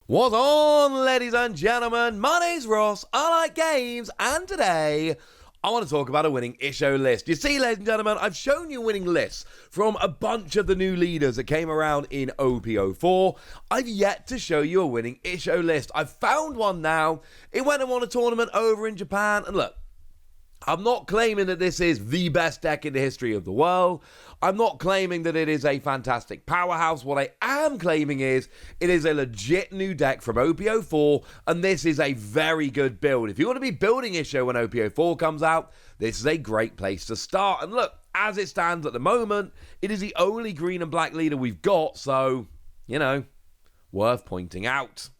What's on, ladies and gentlemen? My name's Ross, I like games, and today I want to talk about a winning Issho list. You see, ladies and gentlemen, I've shown you winning lists from a bunch of the new leaders that came around in OP04. I've yet to show you a winning Issho list. I've found one now. It went and won a tournament over in Japan, and look, I'm not claiming that this is the best deck in the history of the world. I'm not claiming that it is a fantastic powerhouse. What I am claiming is it is a legit new deck from OP04, and this is a very good build. If you want to be building Issho when OP04 comes out, this is a great place to start. And look, as it stands at the moment, it is the only green and black leader we've got, so, you know, worth pointing out.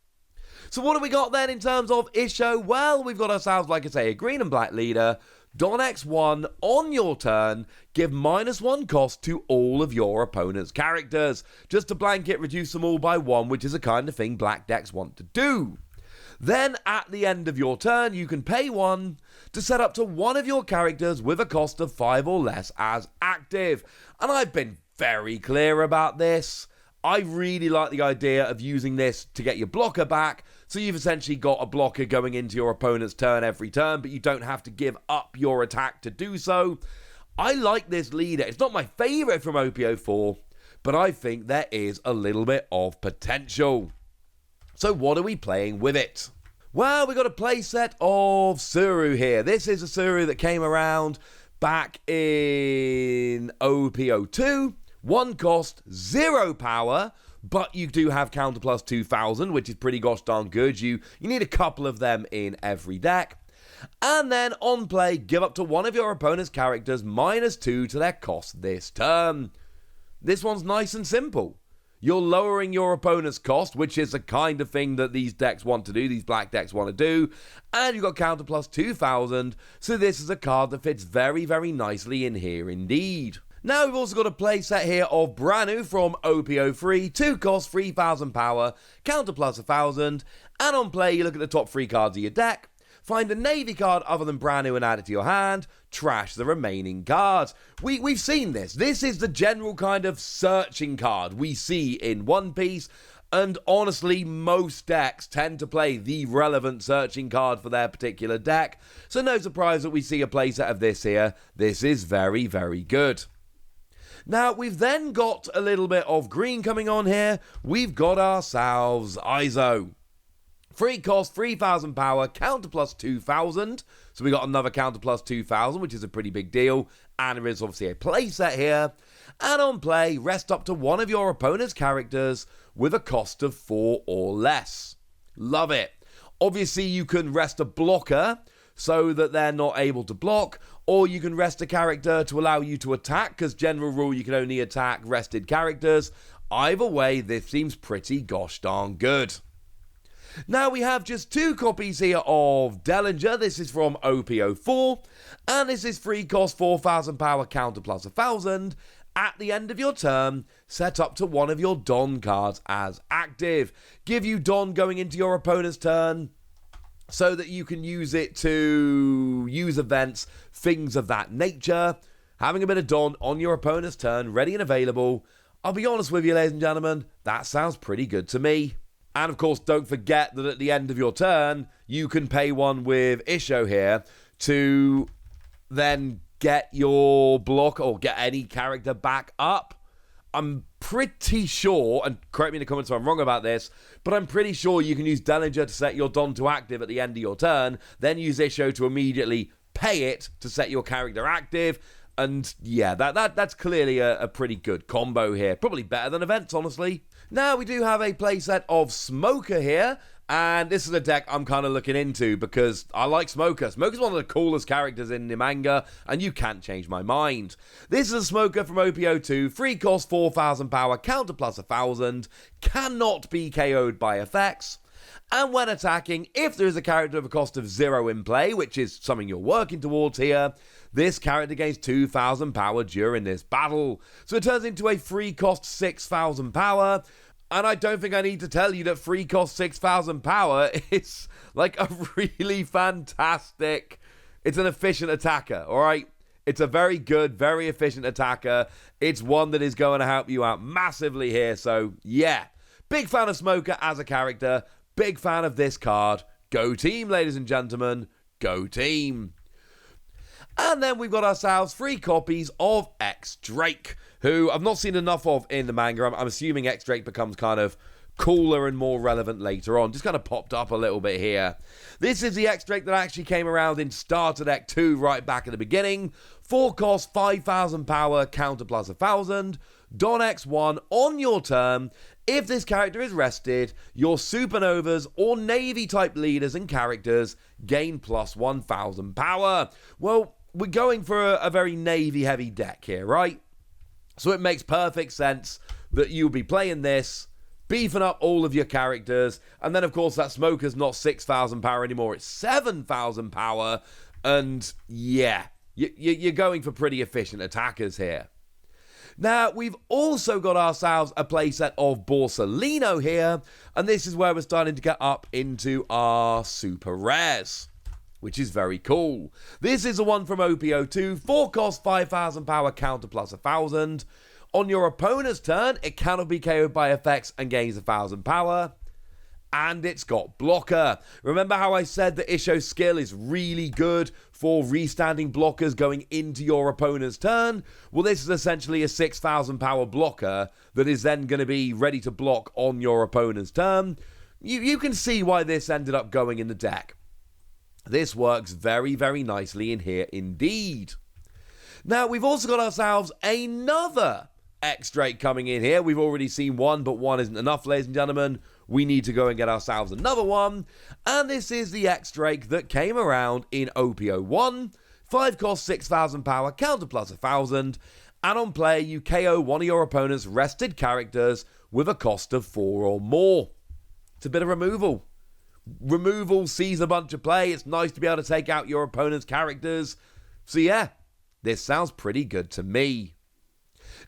So what have we got then in terms of Issho? Well, we've got ourselves, like I say, a green and black leader. Don X1 on your turn, give -1 cost to all of your opponent's characters. Just to blanket reduce them all by 1, which is the kind of thing black decks want to do. Then at the end of your turn, you can pay 1 to set up to one of your characters with a cost of 5 or less as active. And I've been very clear about this. I really like the idea of using this to get your blocker back, so you've essentially got a blocker going into your opponent's turn every turn, but you don't have to give up your attack to do so. I like this leader. It's not my favourite from OP04, but I think there is a little bit of potential. So what are we playing with it? Well, we've got a playset of Suru here. This is a Suru that came around back in OP02. 1 cost, 0 power, but you do have counter plus 2000, which is pretty gosh darn good. You need a couple of them in every deck. And then on play, give up to one of your opponent's characters -2 to their cost this turn. This one's nice and simple. You're lowering your opponent's cost, which is the kind of thing that these decks want to do, these black decks want to do, and you've got counter plus 2000, so this is a card that fits very, very nicely in here indeed. Now we've also got a playset here of Branu from OP03, 2 cost, 3000 power, counter plus 1000, and on play you look at the top 3 cards of your deck, find a Navy card other than Branu and add it to your hand, trash the remaining cards. We've seen this. This is the general kind of searching card we see in One Piece, and honestly, most decks tend to play the relevant searching card for their particular deck, so no surprise that we see a playset of this here. This is very, very good. Now, we've then got a little bit of green coming on here. We've got ourselves Issho. 3 cost, 3000 power, counter plus 2000. So we got another counter plus 2000, which is a pretty big deal. And there is obviously a playset here. And on play, rest up to one of your opponent's characters with a cost of 4 or less. Love it. Obviously, you can rest a blocker so that they're not able to block, or you can rest a character to allow you to attack, because general rule, you can only attack rested characters. Either way, this seems pretty gosh darn good. Now we have just 2 copies here of Dellinger. This is from OP04, and this is 3 cost, 4000 power, counter plus 1000. At the end of your turn, set up to one of your Don cards as active. Give you Don going into your opponent's turn, so that you can use it to use events, things of that nature. Having a bit of Don on your opponent's turn, ready and available. I'll be honest with you, ladies and gentlemen, that sounds pretty good to me. And of course, don't forget that at the end of your turn, you can pay 1 with Issho here to then get your block or get any character back up. I'm pretty sure, and correct me in the comments if I'm wrong about this, but I'm pretty sure you can use Dellinger to set your Don to active at the end of your turn, then use Issho to immediately pay it to set your character active, and yeah, that's clearly a pretty good combo here. Probably better than events, honestly. Now, we do have a playset of Smoker here, and this is a deck I'm kind of looking into because I like Smoker. Smoker's one of the coolest characters in the manga, and you can't change my mind. This is a Smoker from OP02, 3 cost, 4000 power, counter plus 1000, cannot be KO'd by effects. And when attacking, if there is a character with a cost of 0 in play, which is something you're working towards here, this character gains 2000 power during this battle. So it turns into a 3 cost 6000 power. And I don't think I need to tell you that 3 cost 6000 power is like a really fantastic, it's an efficient attacker, alright? It's a very good, very efficient attacker. It's one that is going to help you out massively here. So yeah, Big fan of Smoker as a character. Big fan of this card. Go team, ladies and gentlemen. Go team. And then we've got ourselves 3 copies of XDrake, who I've not seen enough of in the manga. I'm assuming XDrake becomes kind of cooler and more relevant later on. Just kind of popped up a little bit here. This is the XDrake that actually came around in Starter Deck 2 right back at the beginning. 4 cost, 5,000 power, counter plus 1,000. Don X1 on your turn. If this character is rested, your supernovas or navy type leaders and characters gain plus 1,000 power. Well, we're going for a very navy heavy deck here, right? So it makes perfect sense that you'll be playing this, beefing up all of your characters, and then of course that Smoker's not 6,000 power anymore, it's 7,000 power, and yeah, you're going for pretty efficient attackers here. Now, we've also got ourselves a playset of Borsolino here, and this is where we're starting to get up into our super rares, which is very cool. This is the one from OPO2, 4 cost, 5,000 power, counter plus 1,000. On your opponent's turn, it cannot be KO'd by effects and gains 1,000 power. And it's got blocker. Remember how I said that Issho's skill is really good for restanding blockers going into your opponent's turn? Well, this is essentially a 6,000 power blocker that is then going to be ready to block on your opponent's turn. You can see why this ended up going in the deck. This works very, very nicely in here indeed. Now, we've also got ourselves another XDrake coming in here. We've already seen one, but one isn't enough, ladies and gentlemen. We need to go and get ourselves another one. And this is the XDrake that came around in OPO1. 5 cost, 6,000 power, counter plus 1,000. And on play, you KO one of your opponent's rested characters with a cost of 4 or more. It's a bit of removal. Removal sees a bunch of play. It's nice to be able to take out your opponent's characters. So yeah, this sounds pretty good to me.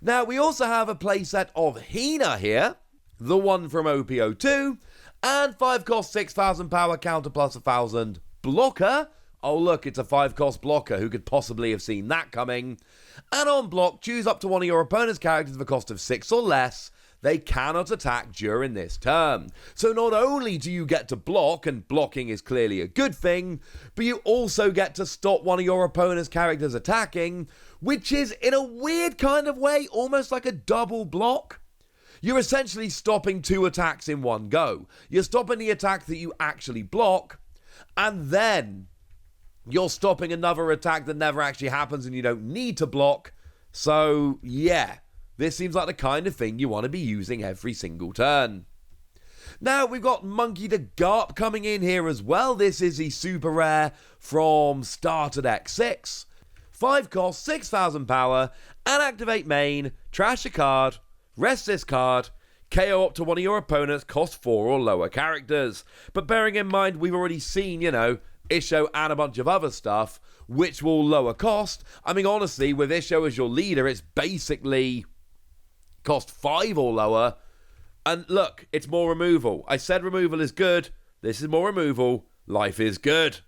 Now, we also have a playset of Hina here, the one from OPO2, and 5 cost, 6,000 power, counter plus 1,000 blocker. Oh look, it's a 5 cost blocker. Who could possibly have seen that coming? And on block, choose up to one of your opponent's characters with a cost of 6 or less. They cannot attack during this turn. So not only do you get to block, and blocking is clearly a good thing, but you also get to stop one of your opponent's characters attacking, which is, in a weird kind of way, almost like a double block. You're essentially stopping 2 attacks in one go. You're stopping the attack that you actually block, and then you're stopping another attack that never actually happens and you don't need to block. So, yeah. This seems like the kind of thing you want to be using every single turn. Now, we've got Monkey the Garp coming in here as well. This is the super rare from Starter Deck 6. 5 cost, 6,000 power, and activate main, trash a card, rest this card, KO up to one of your opponent's cost 4 or lower characters. But bearing in mind, we've already seen, Issho and a bunch of other stuff, which will lower cost. I mean, honestly, with Issho as your leader, it's basically cost 5 or lower. And look, it's more removal. I said removal is good. This is more removal. Life is good.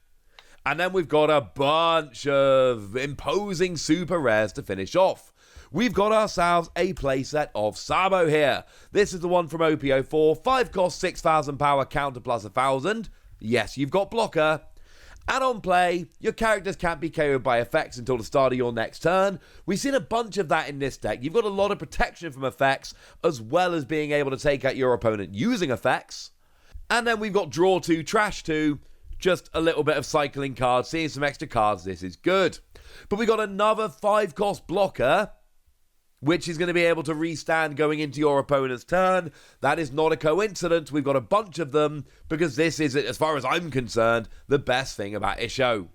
And then we've got a bunch of imposing super rares to finish off. We've got ourselves a playset of Sabo here. This is the one from OPO4. 5 cost, 6,000 power, counter plus 1,000. Yes, you've got blocker. And on play, your characters can't be KO'd by effects until the start of your next turn. We've seen a bunch of that in this deck. You've got a lot of protection from effects, as well as being able to take out your opponent using effects. And then we've got draw 2, trash 2, just a little bit of cycling cards, seeing some extra cards. This is good. But we got another 5 cost blocker, which is going to be able to restand going into your opponent's turn. That is not a coincidence. We've got a bunch of them because this is, as far as I'm concerned, the best thing about Issho.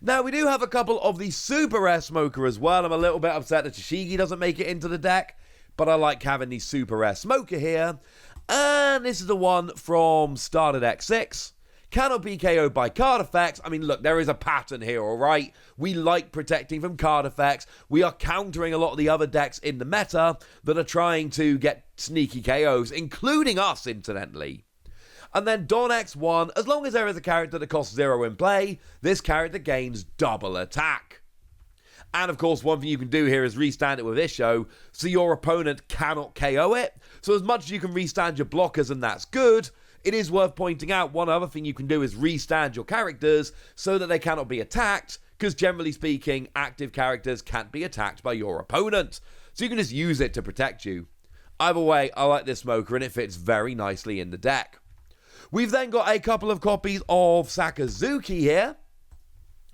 Now, we do have a couple of the super rare Smoker as well. I'm a little bit upset that Tashigi doesn't make it into the deck, but I like having the super rare Smoker here. And this is the one from Starter Deck 6. Cannot be KO'd by card effects. I mean, look, there is a pattern here, all right? We like protecting from card effects. We are countering a lot of the other decks in the meta that are trying to get sneaky KOs, including us, incidentally. And then Don X1, as long as there is a character that costs 0 in play, this character gains double attack. And of course, one thing you can do here is restand it with Issho, so your opponent cannot KO it. So as much as you can restand your blockers, and that's good, it is worth pointing out one other thing you can do is restand your characters so that they cannot be attacked, because generally speaking, active characters can't be attacked by your opponent. So you can just use it to protect you. Either way, I like this smoker and it fits very nicely in the deck. We've then got a couple of copies of Sakazuki here.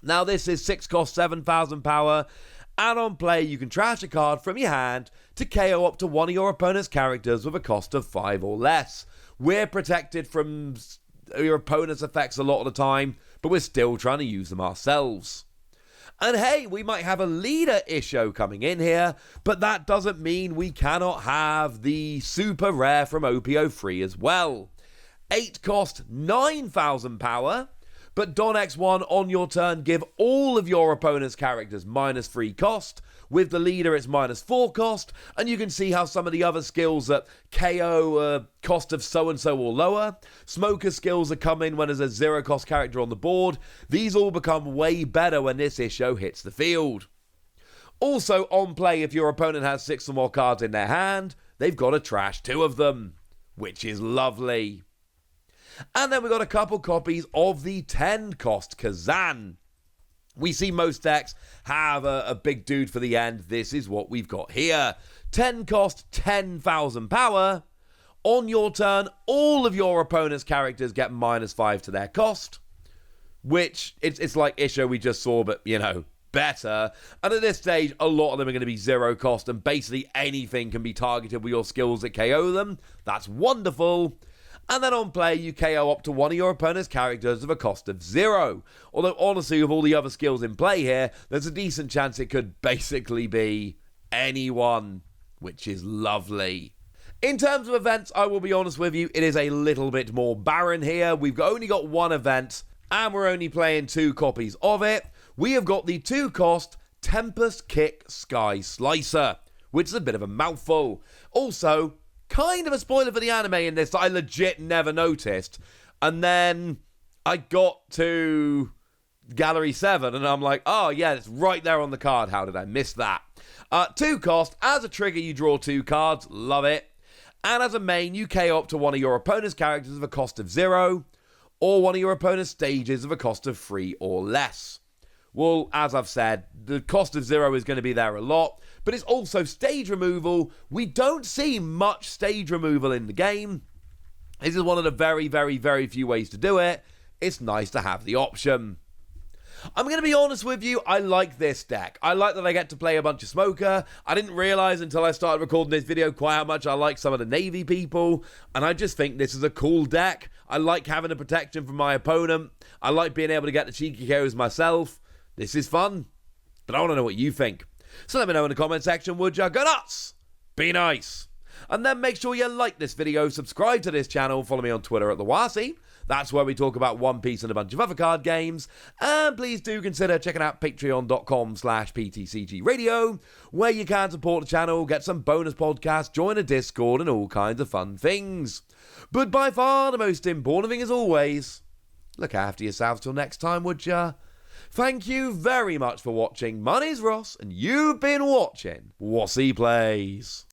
Now this is 6 cost, 7,000 power, and on play you can trash a card from your hand to KO up to one of your opponent's characters with a cost of 5 or less. We're protected from your opponent's effects a lot of the time, but we're still trying to use them ourselves. And hey, we might have a leader Issho coming in here, but that doesn't mean we cannot have the super rare from OPO3 as well. 8 cost, 9,000 power, but Don X1 on your turn give all of your opponent's characters -3 cost. With the leader it's -4 cost, and you can see how some of the other skills that KO cost of so-and-so or lower. Smoker skills that come in when there's a 0 cost character on the board. These all become way better when this Issho hits the field. Also on play, if your opponent has 6 or more cards in their hand, they've got to trash 2 of them, which is lovely. And then we've got a couple copies of the 10 cost Kazan. We see most decks have a big dude for the end. This is what we've got here. 10 cost, 10,000 power. On your turn, all of your opponent's characters get -5 to their cost. Which, it's like Issho we just saw, but, you know, better. And at this stage, a lot of them are going to be 0 cost, and basically anything can be targeted with your skills that KO them. That's wonderful. And then on play, you KO up to one of your opponent's characters of a cost of 0. Although, honestly, with all the other skills in play here, there's a decent chance it could basically be anyone, which is lovely. In terms of events, I will be honest with you, it is a little bit more barren here. We've only got one event, and we're only playing 2 copies of it. We have got the 2 cost Tempest Kick Sky Slicer, which is a bit of a mouthful. Also, kind of a spoiler for the anime in this that I legit never noticed. And then I got to Gallery 7 and I'm like, oh yeah, it's right there on the card. How did I miss that? 2 cost. As a trigger, you draw 2 cards. Love it. And as a main, you KO up to one of your opponent's characters of a cost of 0, or one of your opponent's stages of a cost of 3 or less. Well, as I've said, the cost of 0 is going to be there a lot, but it's also stage removal. We don't see much stage removal in the game. This is one of the very, very, very few ways to do it. It's nice to have the option. I'm going to be honest with you, I like this deck. I like that I get to play a bunch of Smoker. I didn't realise until I started recording this video quite how much I like some of the Navy people, and I just think this is a cool deck. I like having the protection from my opponent. I like being able to get the cheeky KOs myself. This is fun, but I want to know what you think. So let me know in the comment section, would ya? Go nuts! Be nice! And then make sure you like this video, subscribe to this channel, follow me on Twitter at TheWasi. That's where we talk about One Piece and a bunch of other card games. And please do consider checking out patreon.com/PTCG Radio, where you can support the channel, get some bonus podcasts, join a Discord, and all kinds of fun things. But by far the most important thing, as always, look after yourselves till next time, would ya? Thank you very much for watching. My name's Ross, and you've been watching Wasi Plays.